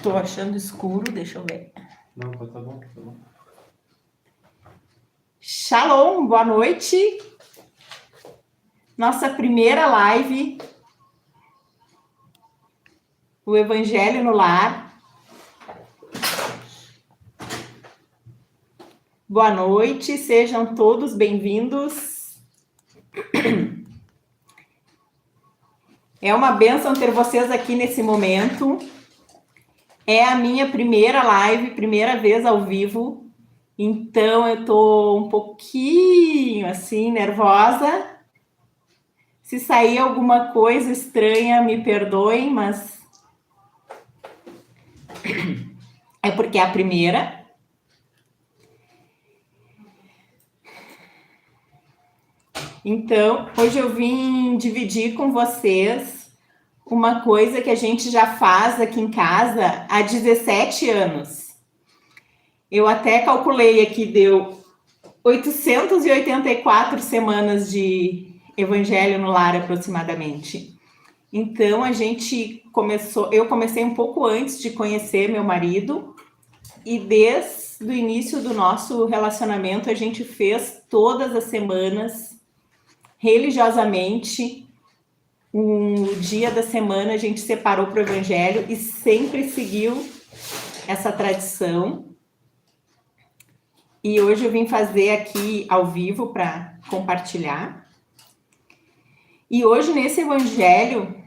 Tô achando escuro, deixa eu ver. Não, tá bom, tá bom. Shalom, boa noite. Nossa primeira live, o Evangelho no Lar. Boa noite, sejam todos bem-vindos. É uma bênção ter vocês aqui nesse momento. É a minha primeira live, primeira vez ao vivo. Então eu tô um pouquinho assim nervosa. Se sair alguma coisa estranha, me perdoem, mas é porque é a primeira. Então, hoje eu vim dividir com vocês uma coisa que a gente já faz aqui em casa há 17 anos. Eu até calculei aqui, deu 884 semanas de Evangelho no Lar aproximadamente. Então a gente começou, eu comecei um pouco antes de conhecer meu marido e desde o início do nosso relacionamento a gente fez todas as semanas religiosamente. Um dia da semana a gente separou para o Evangelho e sempre seguiu essa tradição. E hoje eu vim fazer aqui ao vivo para compartilhar. E hoje nesse Evangelho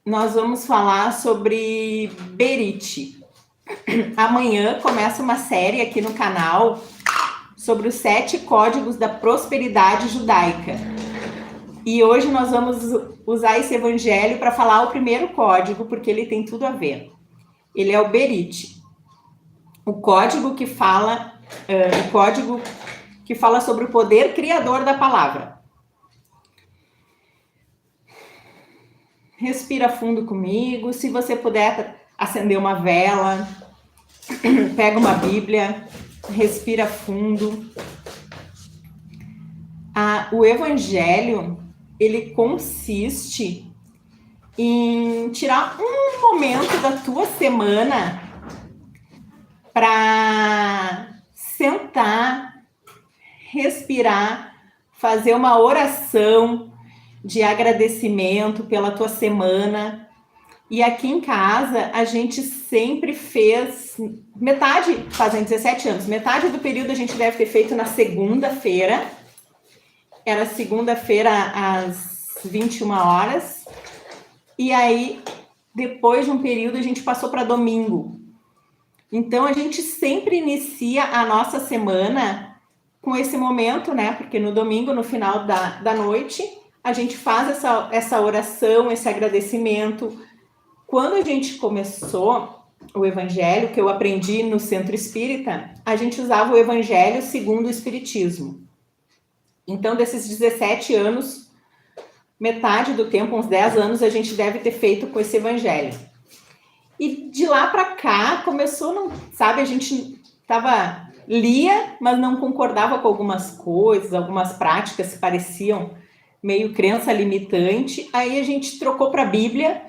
nós vamos falar sobre Berite. Amanhã começa uma série aqui no canal sobre os 7 códigos da prosperidade judaica. E hoje nós vamos usar esse evangelho para falar o primeiro código, porque ele tem tudo a ver. Ele é o Berite. O código que fala sobre o poder criador da palavra. Respira fundo comigo. Se você puder acender uma vela, pega uma Bíblia, respira fundo. O evangelho, ele consiste em tirar um momento da tua semana para sentar, respirar, fazer uma oração de agradecimento pela tua semana. E aqui em casa a gente sempre fez metade, fazem 17 anos, metade do período a gente deve ter feito na segunda-feira. Era segunda-feira às 21 horas. E aí, depois de um período, a gente passou para domingo. Então, a gente sempre inicia a nossa semana com esse momento, né? Porque no domingo, no final da noite, a gente faz essa oração, esse agradecimento. Quando a gente começou o Evangelho, que eu aprendi no Centro Espírita, a gente usava o Evangelho segundo o Espiritismo. Então, desses 17 anos, metade do tempo, uns 10 anos, a gente deve ter feito com esse evangelho. E de lá para cá, começou, sabe, a gente lia, mas não concordava com algumas coisas, algumas práticas que pareciam meio crença limitante. Aí a gente trocou para a Bíblia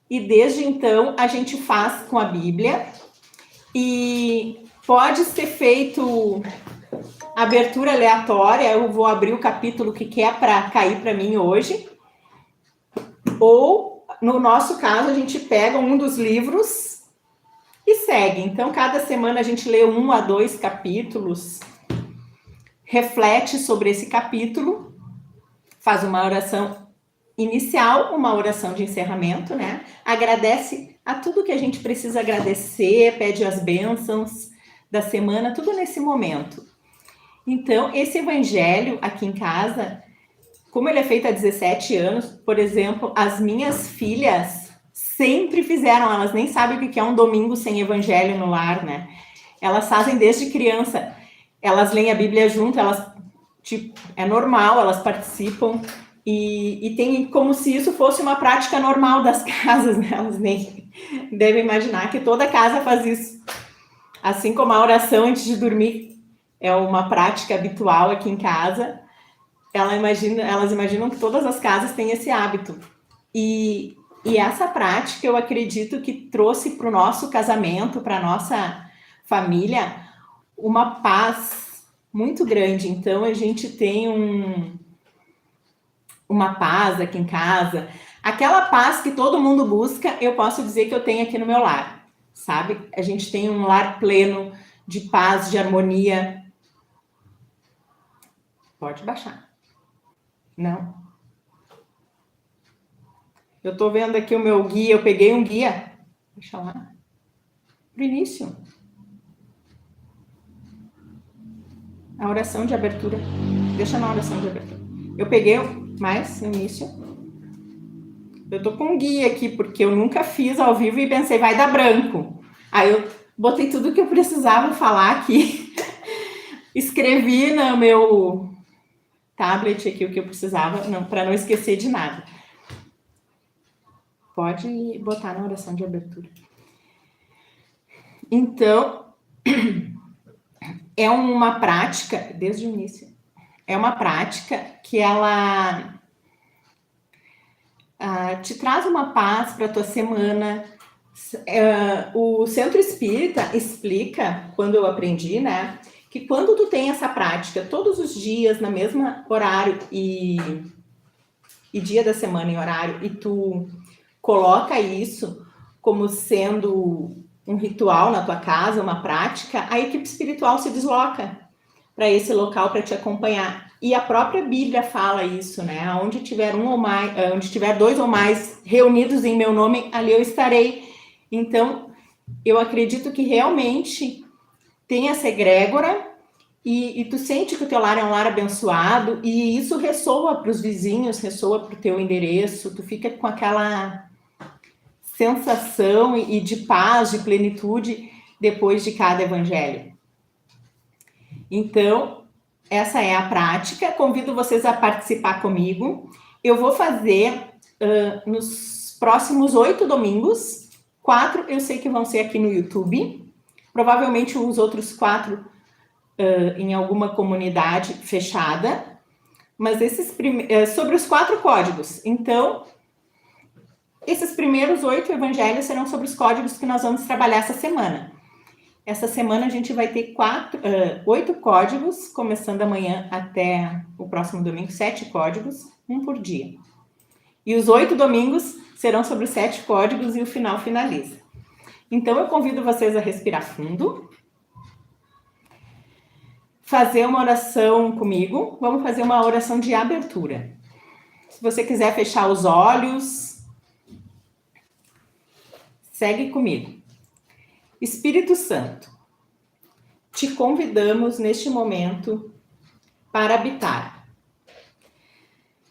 e desde então a gente faz com a Bíblia. E pode ser feito abertura aleatória, eu vou abrir o capítulo que quer para cair para mim hoje. Ou, no nosso caso, a gente pega um dos livros e segue. Então, cada semana a gente lê 1 a 2 capítulos, reflete sobre esse capítulo, faz uma oração inicial, uma oração de encerramento, né? Agradece a tudo que a gente precisa agradecer, pede as bênçãos da semana, tudo nesse momento. Então, esse evangelho aqui em casa, como ele é feito há 17 anos, por exemplo, as minhas filhas sempre fizeram, elas nem sabem o que é um domingo sem evangelho no lar, né? Elas fazem desde criança, elas leem a Bíblia junto, elas, é normal, elas participam e tem como se isso fosse uma prática normal das casas, né? Elas nem devem imaginar que toda casa faz isso. Assim como a oração antes de dormir é uma prática habitual aqui em casa, elas imaginam que todas as casas têm esse hábito. E E essa prática, eu acredito que trouxe para o nosso casamento, para a nossa família, uma paz muito grande. Então, a gente tem uma paz aqui em casa. Aquela paz que todo mundo busca, eu posso dizer que eu tenho aqui no meu lar, sabe? A gente tem um lar pleno de paz, de harmonia. Pode baixar. Não. Eu tô vendo aqui o meu guia, eu peguei um guia. Deixa lá. Pro início. A oração de abertura. Deixa na oração de abertura. Eu peguei mais no início. Eu tô com um guia aqui, porque eu nunca fiz ao vivo e pensei, vai dar branco. Aí eu botei tudo que eu precisava falar aqui. Escrevi no meu tablet aqui o que eu precisava, para não esquecer de nada. Pode botar na oração de abertura. Então, é uma prática, desde o início, é uma prática que ela te traz uma paz para a tua semana. O Centro Espírita explica, quando eu aprendi, né, que quando tu tem essa prática todos os dias, na mesma horário e dia da semana em horário, e tu coloca isso como sendo um ritual na tua casa, uma prática, a equipe espiritual se desloca para esse local para te acompanhar. E a própria Bíblia fala isso, né? Onde tiver onde tiver 2 ou mais reunidos em meu nome, ali eu estarei. Então, eu acredito que realmente tem essa egrégora e tu sente que o teu lar é um lar abençoado e isso ressoa para os vizinhos, ressoa para o teu endereço, tu fica com aquela sensação e de paz, de plenitude depois de cada evangelho. Então, essa é a prática. Convido vocês a participar comigo. Eu vou fazer nos próximos 8 domingos. 4 eu sei que vão ser aqui no YouTube. Provavelmente os outros 4 em alguma comunidade fechada. Mas esses sobre os 4 códigos. Então, esses primeiros 8 evangelhos serão sobre os códigos que nós vamos trabalhar essa semana. Essa semana a gente vai ter 8 códigos, começando amanhã até o próximo domingo, 7 códigos, um por dia. E os 8 domingos serão sobre os 7 códigos e o final finaliza. Então eu convido vocês a respirar fundo, fazer uma oração comigo. Vamos fazer uma oração de abertura. Se você quiser fechar os olhos, segue comigo. Espírito Santo, te convidamos neste momento para habitar.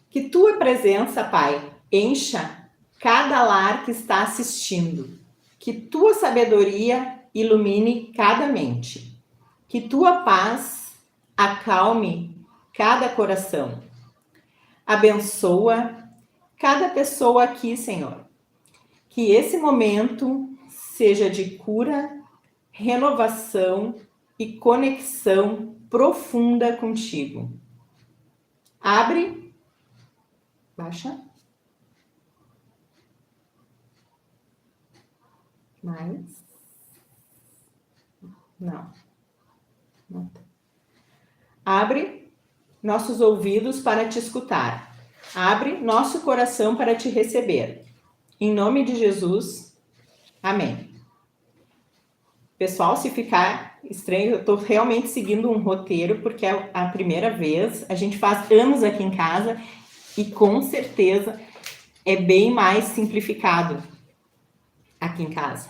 Que tua presença, Pai, encha cada lar que está assistindo. Que tua sabedoria ilumine cada mente. Que tua paz acalme cada coração. Abençoa cada pessoa aqui, Senhor. Que esse momento seja de cura, renovação e conexão profunda contigo. Abre, baixa, mais, não. Abre nossos ouvidos para te escutar. Abre nosso coração para te receber. Em nome de Jesus, amém. Pessoal, se ficar estranho, eu estou realmente seguindo um roteiro, porque é a primeira vez, a gente faz anos aqui em casa, e com certeza é bem mais simplificado aqui em casa.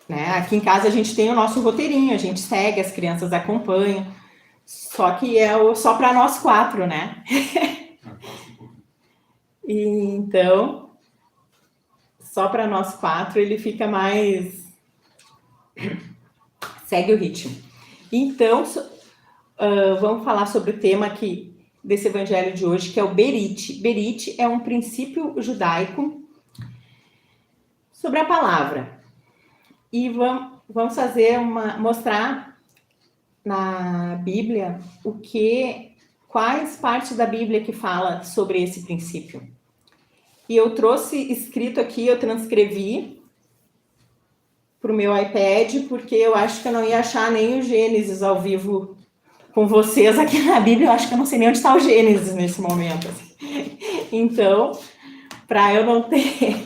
Né? Aqui em casa a gente tem o nosso roteirinho, a gente segue, as crianças acompanham, só que é só para nós 4, né? E então, só para nós 4 ele fica mais... segue o ritmo. Então, vamos falar sobre o tema aqui desse evangelho de hoje, que é o Berit. Berit é um princípio judaico sobre a palavra. E vamos mostrar na Bíblia quais partes da Bíblia que fala sobre esse princípio. E eu trouxe escrito aqui, eu transcrevi para o meu iPad, porque eu acho que eu não ia achar nem o Gênesis ao vivo com vocês aqui na Bíblia. Eu acho que eu não sei nem onde está o Gênesis nesse momento. Então, para eu não ter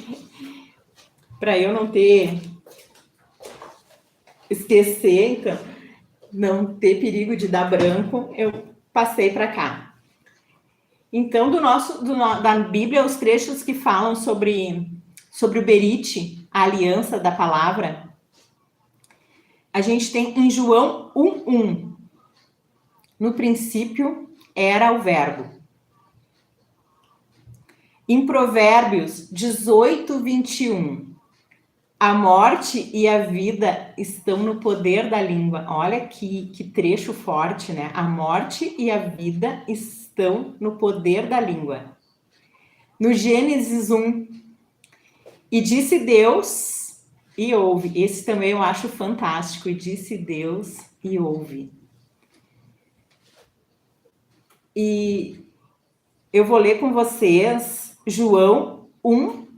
esquecer, então, não ter perigo de dar branco, eu passei para cá. Então, da Bíblia, os trechos que falam sobre o Berite, a aliança da palavra, a gente tem em João 1:1. No princípio era o Verbo. Em Provérbios 18:21. A morte e a vida estão no poder da língua. Olha que trecho forte, né? A morte e a vida estão no poder da língua. No Gênesis 1. E disse Deus e ouve. Esse também eu acho fantástico. E disse Deus e ouve. E eu vou ler com vocês João 1,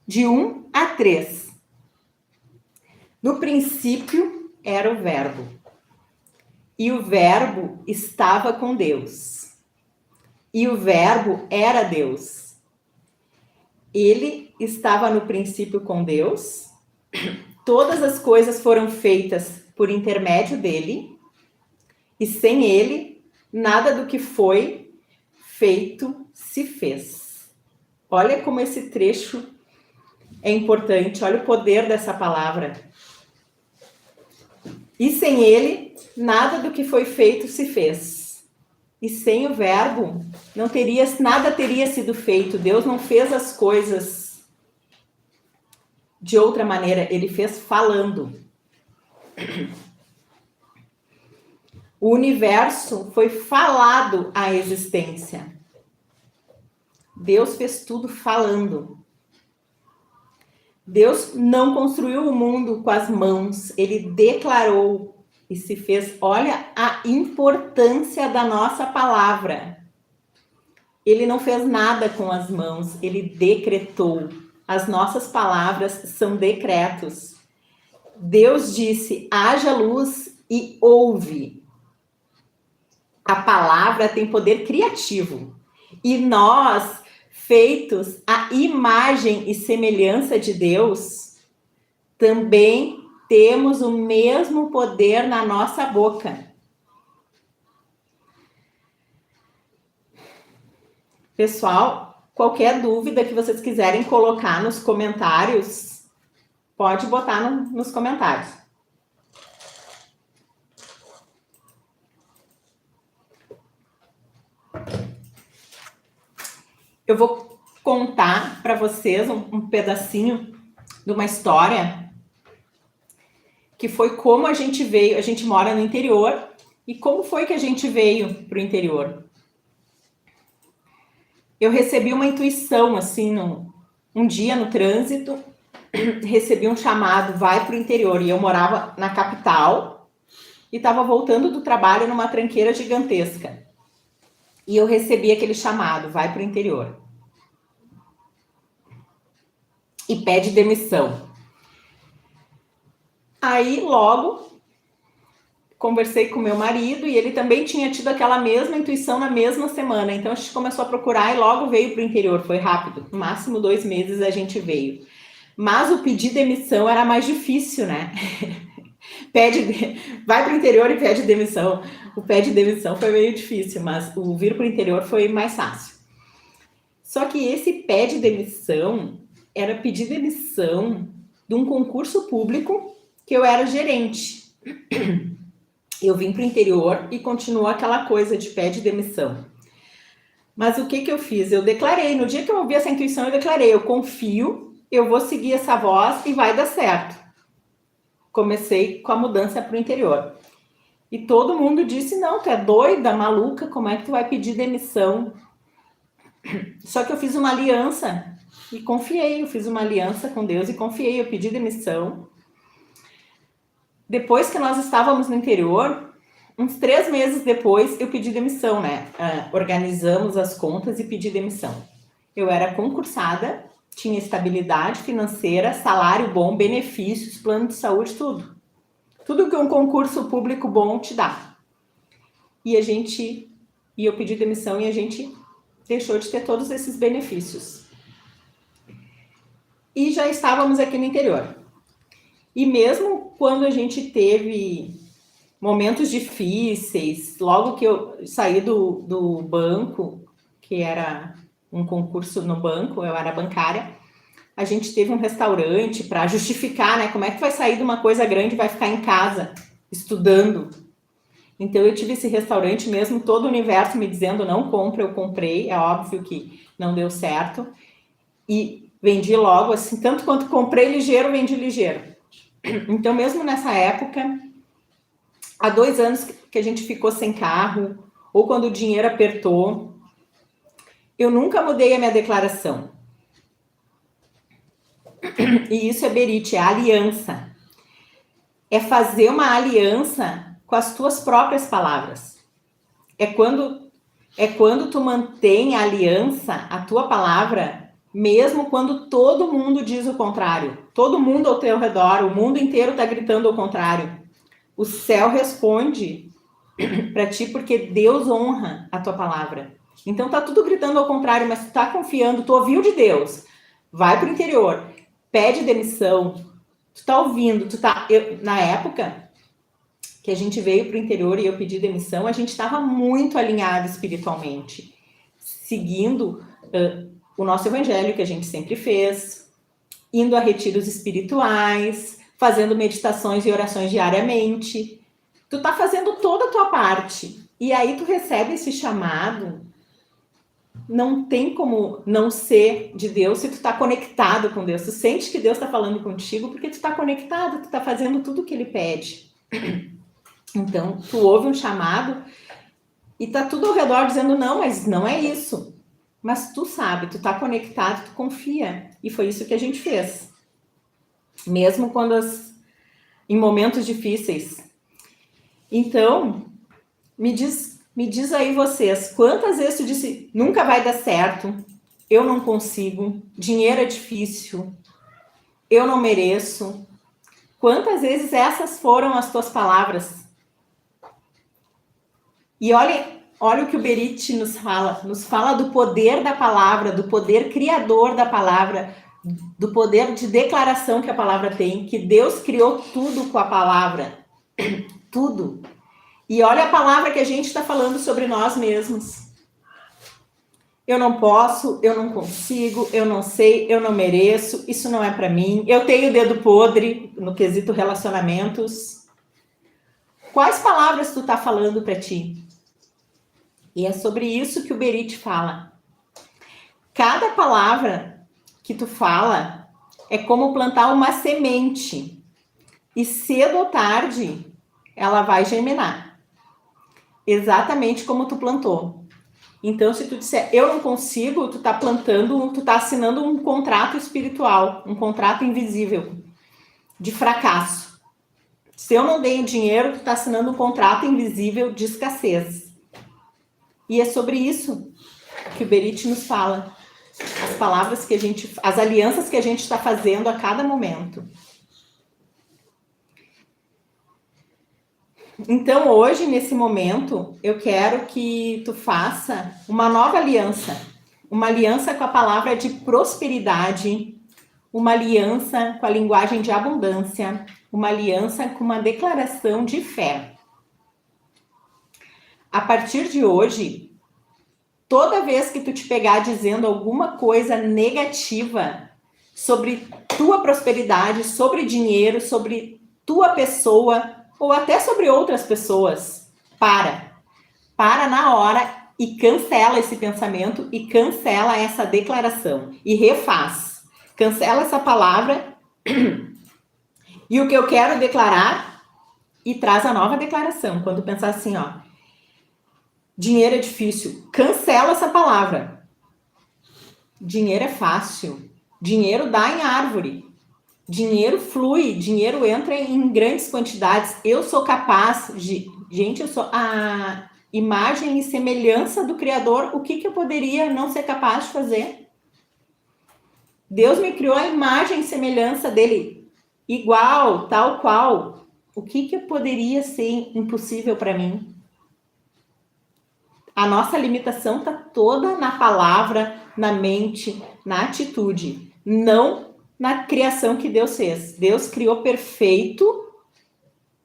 de 1-3. No princípio era o Verbo, e o Verbo estava com Deus, e o Verbo era Deus. Ele estava no princípio com Deus, todas as coisas foram feitas por intermédio dele, e sem ele, nada do que foi feito se fez. Olha como esse trecho é importante, olha o poder dessa palavra. E sem ele, nada do que foi feito se fez. E sem o Verbo, nada teria sido feito. Deus não fez as coisas de outra maneira, ele fez falando. O universo foi falado à existência. Deus fez tudo falando. Deus não construiu o mundo com as mãos, ele declarou e se fez. Olha a importância da nossa palavra. Ele não fez nada com as mãos, ele decretou. As nossas palavras são decretos. Deus disse: haja luz e houve. A palavra tem poder criativo. E nós, feitos à imagem e semelhança de Deus, também temos o mesmo poder na nossa boca. Pessoal, qualquer dúvida que vocês quiserem colocar nos comentários, pode botar nos comentários. Eu vou contar para vocês um pedacinho de uma história que foi como a gente veio. A gente mora no interior e como foi que a gente veio para o interior. Eu recebi uma intuição assim, um dia no trânsito, recebi um chamado, vai para o interior. E eu morava na capital e estava voltando do trabalho numa tranqueira gigantesca. E eu recebi aquele chamado, vai para o interior. E pede demissão. Aí, logo, conversei com meu marido e ele também tinha tido aquela mesma intuição na mesma semana. Então, a gente começou a procurar e logo veio para o interior. Foi rápido. No máximo 2 meses a gente veio. Mas o pedir demissão era mais difícil, né? Vai para o interior e pede demissão. O pede demissão foi meio difícil, mas o vir para o interior foi mais fácil. Só que esse pede demissão era pedir demissão de um concurso público que eu era gerente. Eu vim para o interior e continuou aquela coisa de pede demissão. Mas o que eu fiz? Eu declarei, no dia que eu ouvi essa intuição, eu declarei, eu confio, eu vou seguir essa voz e vai dar certo. Comecei com a mudança para o interior. E todo mundo disse, não, tu é doida, maluca, como é que tu vai pedir demissão? Só que eu fiz uma aliança e confiei, eu fiz uma aliança com Deus e confiei, eu pedi demissão. Depois que nós estávamos no interior, uns 3 meses depois, eu pedi demissão, né? Organizamos as contas e pedi demissão. eu era concursada, tinha estabilidade financeira, salário bom, benefícios, plano de saúde, tudo. Tudo que um concurso público bom te dá. E eu pedi demissão e a gente deixou de ter todos esses benefícios. E já estávamos aqui no interior. E mesmo quando a gente teve momentos difíceis, logo que eu saí do banco, que era um concurso no banco, eu era bancária, a gente teve um restaurante para justificar, né? Como é que vai sair de uma coisa grande e vai ficar em casa, estudando? Então eu tive esse restaurante mesmo, todo o universo me dizendo não compra, eu comprei, é óbvio que não deu certo. E vendi logo, assim, tanto quanto comprei ligeiro, vendi ligeiro. Então mesmo nessa época, há 2 anos que a gente ficou sem carro, ou quando o dinheiro apertou, eu nunca mudei a minha declaração. E isso é Berit, é aliança. É fazer uma aliança com as tuas próprias palavras. É quando tu mantém a aliança, a tua palavra, mesmo quando todo mundo diz o contrário. Todo mundo ao teu redor, o mundo inteiro está gritando o contrário. O céu responde para ti porque Deus honra a tua palavra. Então tá tudo gritando ao contrário, mas tu tá confiando, tu ouviu de Deus. Vai pro interior, pede demissão, tu tá ouvindo, na época que a gente veio pro interior e eu pedi demissão, a gente estava muito alinhado espiritualmente, seguindo o nosso evangelho que a gente sempre fez, indo a retiros espirituais, fazendo meditações e orações diariamente. Tu tá fazendo toda a tua parte. E aí tu recebe esse chamado. Não tem como não ser de Deus se tu tá conectado com Deus. Tu sente que Deus tá falando contigo porque tu tá conectado, tu tá fazendo tudo o que Ele pede. Então, tu ouve um chamado e tá tudo ao redor dizendo, não, mas não é isso. Mas tu sabe, tu tá conectado, tu confia. E foi isso que a gente fez. Mesmo quando em momentos difíceis. Então, me diz aí vocês, quantas vezes tu disse, nunca vai dar certo, eu não consigo, dinheiro é difícil, eu não mereço. Quantas vezes essas foram as tuas palavras? E olha o que o Berit nos fala do poder da palavra, do poder criador da palavra, do poder de declaração que a palavra tem, que Deus criou tudo com a palavra, tudo. E olha a palavra que a gente está falando sobre nós mesmos. Eu não posso, eu não consigo, eu não sei, eu não mereço, isso não é para mim, eu tenho dedo podre no quesito relacionamentos. Quais palavras tu tá falando para ti? E é sobre isso que o Berit fala. Cada palavra que tu fala é como plantar uma semente. E cedo ou tarde, ela vai germinar. Exatamente como tu plantou. Então, se tu disser, eu não consigo, tu tá plantando, tu tá assinando um contrato espiritual, um contrato invisível de fracasso. Se eu não dei o dinheiro, tu tá assinando um contrato invisível de escassez. E é sobre isso que o Berit nos fala. As palavras que as alianças que a gente está fazendo a cada momento. Então, hoje, nesse momento, eu quero que tu faça uma nova aliança. Uma aliança com a palavra de prosperidade, uma aliança com a linguagem de abundância, uma aliança com uma declaração de fé. A partir de hoje, toda vez que tu te pegar dizendo alguma coisa negativa sobre tua prosperidade, sobre dinheiro, sobre tua pessoa, ou até sobre outras pessoas, para na hora e cancela esse pensamento e cancela essa declaração e refaz. Cancela essa palavra e o que eu quero declarar e traz a nova declaração. Quando pensar assim, ó, dinheiro é difícil, cancela essa palavra. Dinheiro é fácil, dinheiro dá em árvore. Dinheiro flui, dinheiro entra em grandes quantidades. Eu sou capaz de... Gente, eu sou a imagem e semelhança do Criador. O que eu poderia não ser capaz de fazer? Deus me criou a imagem e semelhança dele, igual, tal qual. O que poderia ser impossível para mim? A nossa limitação está toda na palavra, na mente, na atitude, não na criação que Deus fez. Deus criou perfeito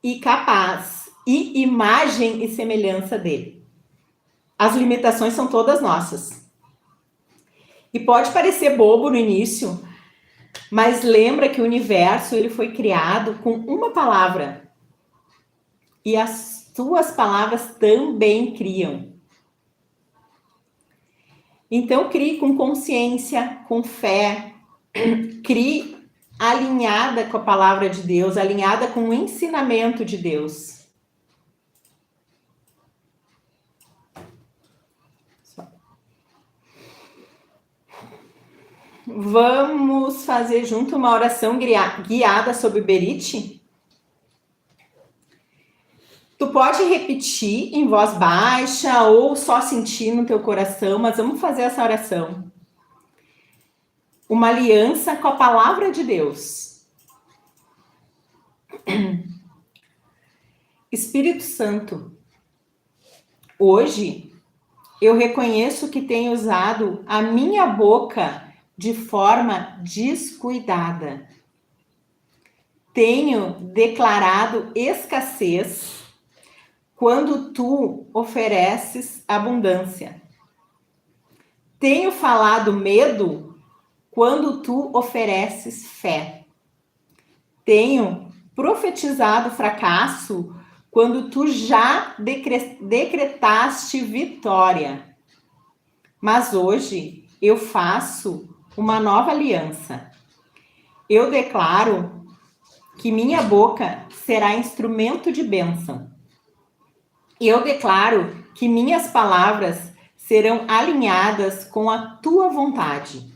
e capaz, e imagem e semelhança dele. As limitações são todas nossas. E pode parecer bobo no início, mas lembra que o universo ele foi criado com uma palavra. E as tuas palavras também criam. Então, crie com consciência, com fé, crie alinhada com a palavra de Deus, alinhada com o ensinamento de Deus. Vamos fazer junto uma oração guiada sobre o Berite? Tu pode repetir em voz baixa ou só sentir no teu coração, mas vamos fazer essa oração. Uma aliança com a palavra de Deus. Espírito Santo, hoje eu reconheço que tenho usado a minha boca de forma descuidada. Tenho declarado escassez quando tu ofereces abundância. Tenho falado medo quando tu ofereces fé. Tenho profetizado fracasso quando tu já decretaste vitória. Mas hoje eu faço uma nova aliança. Eu declaro que minha boca será instrumento de bênção. Eu declaro que minhas palavras serão alinhadas com a tua vontade.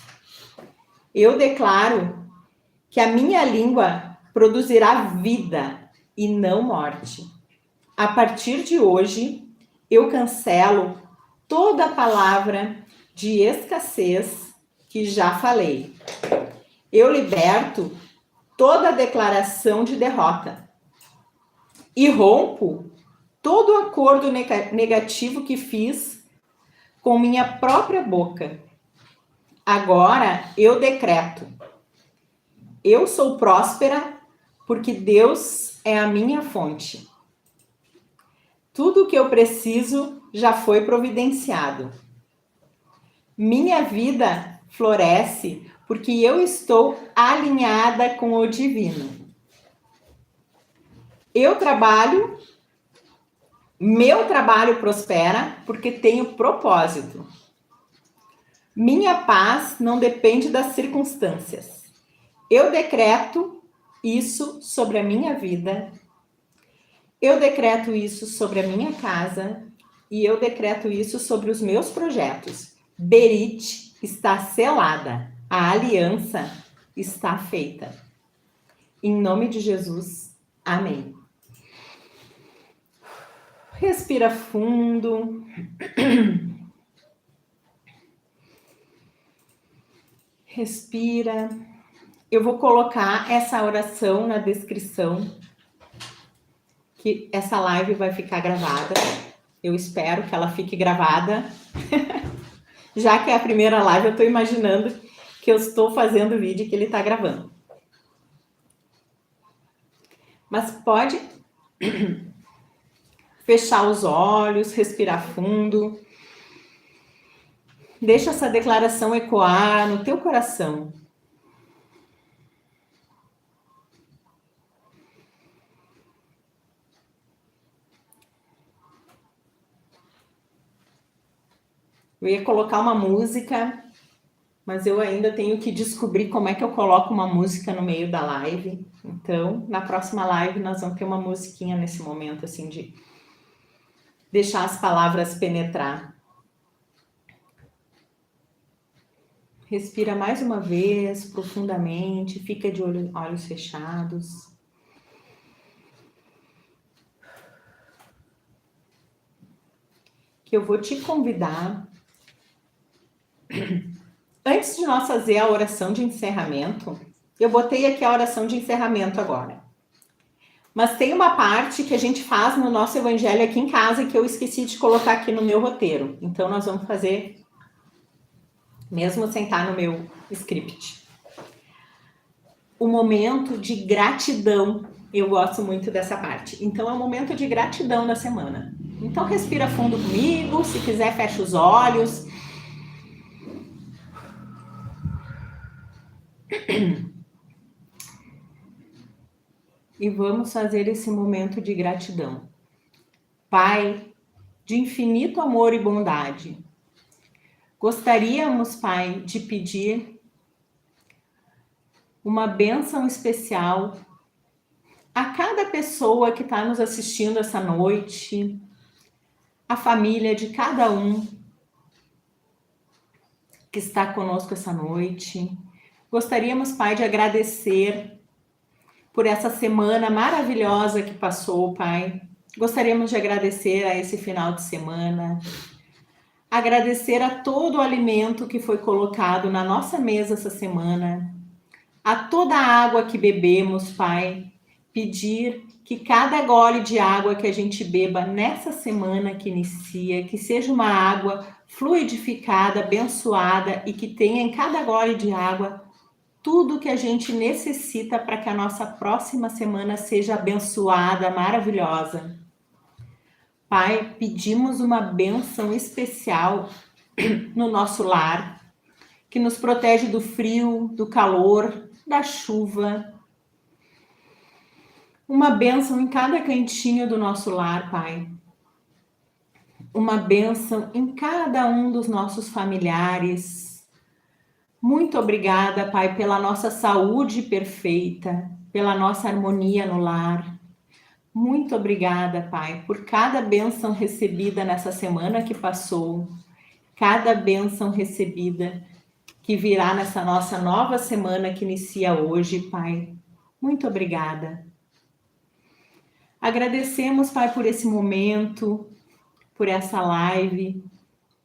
Eu declaro que a minha língua produzirá vida e não morte. A partir de hoje, eu cancelo toda palavra de escassez que já falei. Eu liberto toda declaração de derrota e rompo todo acordo negativo que fiz com minha própria boca. Agora eu decreto: eu sou próspera porque Deus é a minha fonte. Tudo o que eu preciso já foi providenciado. Minha vida floresce porque eu estou alinhada com o divino. Meu trabalho prospera porque tenho propósito. Minha paz não depende das circunstâncias. Eu decreto isso sobre a minha vida. Eu decreto isso sobre a minha casa. E eu decreto isso sobre os meus projetos. Berit está selada. A aliança está feita. Em nome de Jesus. Amém. Respira fundo. Respira. Eu vou colocar essa oração na descrição, que essa live vai ficar gravada. Eu espero que ela fique gravada. Já que é a primeira live, eu estou imaginando que eu estou fazendo o vídeo que ele está gravando. Mas pode fechar os olhos, respirar fundo. Deixa essa declaração ecoar no teu coração. Eu ia colocar uma música, mas eu ainda tenho que descobrir como é que eu coloco uma música no meio da live. Então, na próxima live, nós vamos ter uma musiquinha nesse momento, assim, de deixar as palavras penetrar. Respira mais uma vez, profundamente, fica de olhos fechados. Que eu vou te convidar Antes de nós fazer a oração de encerramento, eu botei aqui a oração de encerramento agora. Mas tem uma parte que a gente faz no nosso evangelho aqui em casa que eu esqueci de colocar aqui no meu roteiro. Então nós vamos fazer, mesmo sem estar no meu script. O momento de gratidão. Eu gosto muito dessa parte. Então é o momento de gratidão da semana. Então respira fundo comigo, se quiser fecha os olhos. E vamos fazer esse momento de gratidão. Pai, de infinito amor e bondade, gostaríamos, Pai, de pedir uma bênção especial a cada pessoa que está nos assistindo essa noite, a família de cada um que está conosco essa noite. Gostaríamos, Pai, de agradecer por essa semana maravilhosa que passou, Pai. Gostaríamos de agradecer a esse final de semana, agradecer a todo o alimento que foi colocado na nossa mesa essa semana, a toda a água que bebemos, Pai. Pedir que cada gole de água que a gente beba nessa semana que inicia, que seja uma água fluidificada, abençoada e que tenha em cada gole de água tudo que a gente necessita para que a nossa próxima semana seja abençoada, maravilhosa. Pai, pedimos uma bênção especial no nosso lar, que nos protege do frio, do calor, da chuva. Uma bênção em cada cantinho do nosso lar, Pai. Uma bênção em cada um dos nossos familiares. Muito obrigada, Pai, pela nossa saúde perfeita, pela nossa harmonia no lar. Muito obrigada, Pai, por cada bênção recebida nessa semana que passou, cada bênção recebida que virá nessa nossa nova semana que inicia hoje, Pai. Muito obrigada. Agradecemos, Pai, por esse momento, por essa live.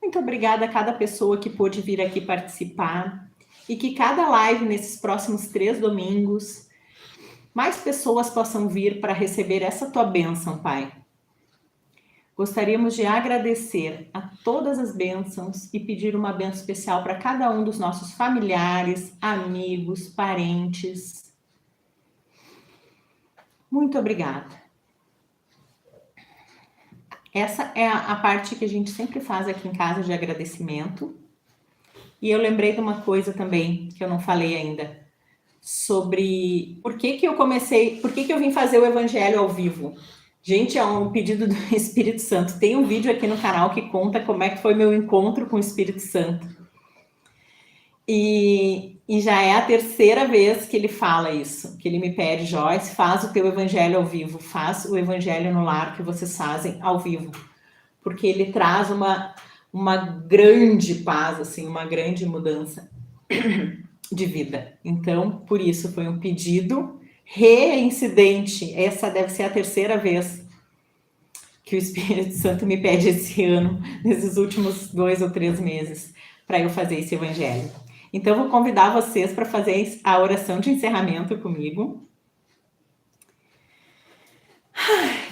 Muito obrigada a cada pessoa que pôde vir aqui participar e que cada live nesses próximos 3 domingos, mais pessoas possam vir para receber essa tua bênção, Pai. Gostaríamos de agradecer a todas as bênçãos e pedir uma bênção especial para cada um dos nossos familiares, amigos, parentes. Muito obrigada. Essa é a parte que a gente sempre faz aqui em casa de agradecimento. E eu lembrei de uma coisa também que eu não falei ainda, sobre por que eu vim fazer o evangelho ao vivo. Gente, é um pedido do Espírito Santo. Tem um vídeo aqui no canal que conta como é que foi meu encontro com o Espírito Santo. E já é a 3ª vez que ele fala isso, que ele me pede: Joyce, faz o teu evangelho ao vivo, faz o evangelho no lar que vocês fazem ao vivo. Porque ele traz uma grande paz, assim, uma grande mudança de vida. Então, por isso, foi um pedido reincidente. Essa deve ser a 3ª vez que o Espírito Santo me pede esse ano, nesses últimos 2 ou 3 meses, para eu fazer esse evangelho. Então, vou convidar vocês para fazer a oração de encerramento comigo.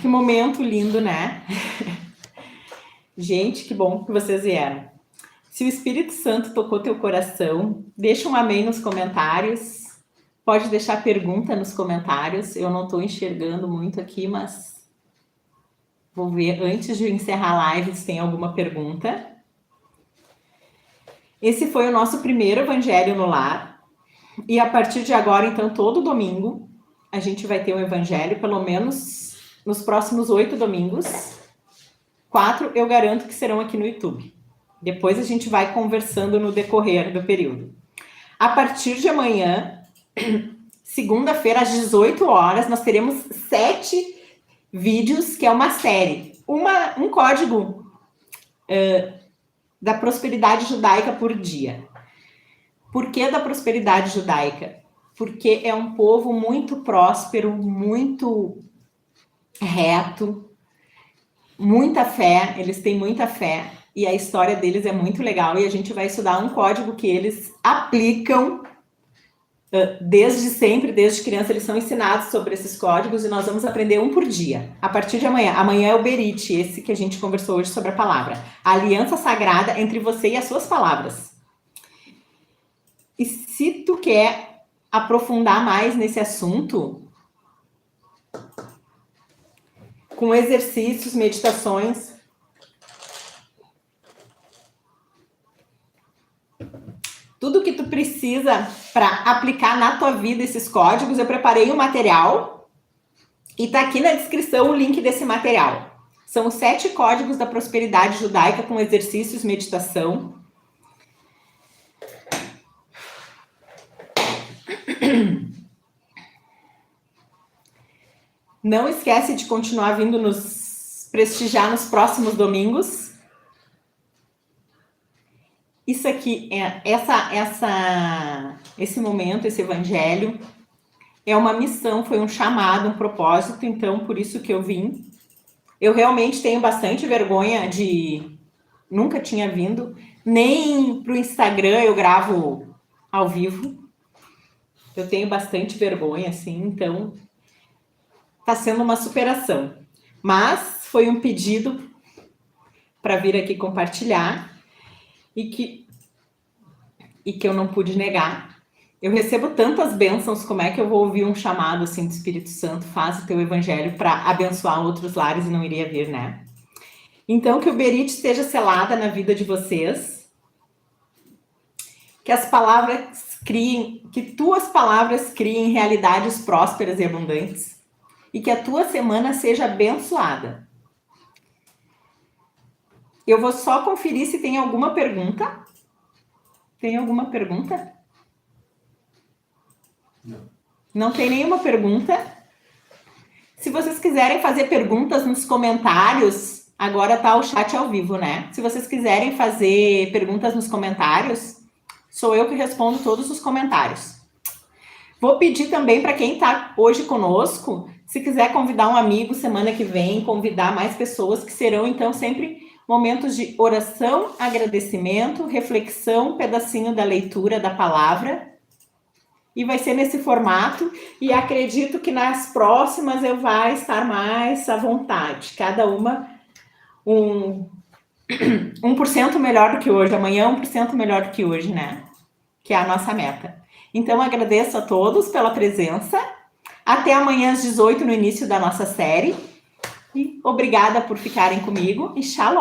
Que momento lindo, né? Gente, que bom que vocês vieram. Se o Espírito Santo tocou teu coração, deixa um amém nos comentários. Pode deixar pergunta nos comentários. Eu não estou enxergando muito aqui, mas vou ver antes de encerrar a live se tem alguma pergunta. Esse foi o nosso primeiro evangelho no lar. E a partir de agora, então, todo domingo, a gente vai ter um evangelho, pelo menos nos próximos 8 domingos. 4 eu garanto que serão aqui no YouTube. Depois a gente vai conversando no decorrer do período. A partir de amanhã, segunda-feira, às 18 horas, nós teremos 7 vídeos, que é uma série. Um código da prosperidade judaica por dia. Por que da prosperidade judaica? Porque é um povo muito próspero, muito reto, muita fé, eles têm muita fé. e a história deles é muito legal, e a gente vai estudar um código que eles aplicam desde sempre, desde criança, eles são ensinados sobre esses códigos, e nós vamos aprender um por dia, a partir de amanhã. Amanhã é o Berit, esse que a gente conversou hoje sobre a palavra. A aliança sagrada entre você e as suas palavras. E se tu quer aprofundar mais nesse assunto, com exercícios, meditações, tudo que tu precisa para aplicar na tua vida esses códigos, eu preparei um material e tá aqui na descrição o link desse material. São os 7 códigos da prosperidade judaica com exercícios, meditação. Não esquece de continuar vindo nos prestigiar nos próximos domingos. Isso aqui, esse momento, esse evangelho, é uma missão, foi um chamado, um propósito, então por isso que eu vim. Eu realmente tenho bastante vergonha de... Nunca tinha vindo, nem para o Instagram eu gravo ao vivo. Eu tenho bastante vergonha, assim, então está sendo uma superação. Mas foi um pedido para vir aqui compartilhar e que eu não pude negar. Eu recebo tantas bênçãos, como é que eu vou ouvir um chamado assim do Espírito Santo, faz o teu evangelho para abençoar outros lares e não iria vir, né? Então, que o Berit esteja selada na vida de vocês, que as palavras criem, que tuas palavras criem realidades prósperas e abundantes, e que a tua semana seja abençoada. Eu vou só conferir se tem alguma pergunta. Tem alguma pergunta? Não. Não tem nenhuma pergunta? Se vocês quiserem fazer perguntas nos comentários, agora tá o chat ao vivo, né? Se vocês quiserem fazer perguntas nos comentários, sou eu que respondo todos os comentários. Vou pedir também para quem está hoje conosco, se quiser convidar um amigo semana que vem, convidar mais pessoas, que serão então sempre momentos de oração, agradecimento, reflexão, pedacinho da leitura da palavra. E vai ser nesse formato, e acredito que nas próximas eu vai estar mais à vontade. Cada uma 1% melhor do que hoje, amanhã 1% melhor do que hoje, né? Que é a nossa meta. Então, agradeço a todos pela presença. Até amanhã às 18 no início da nossa série. E obrigada por ficarem comigo. E shalom!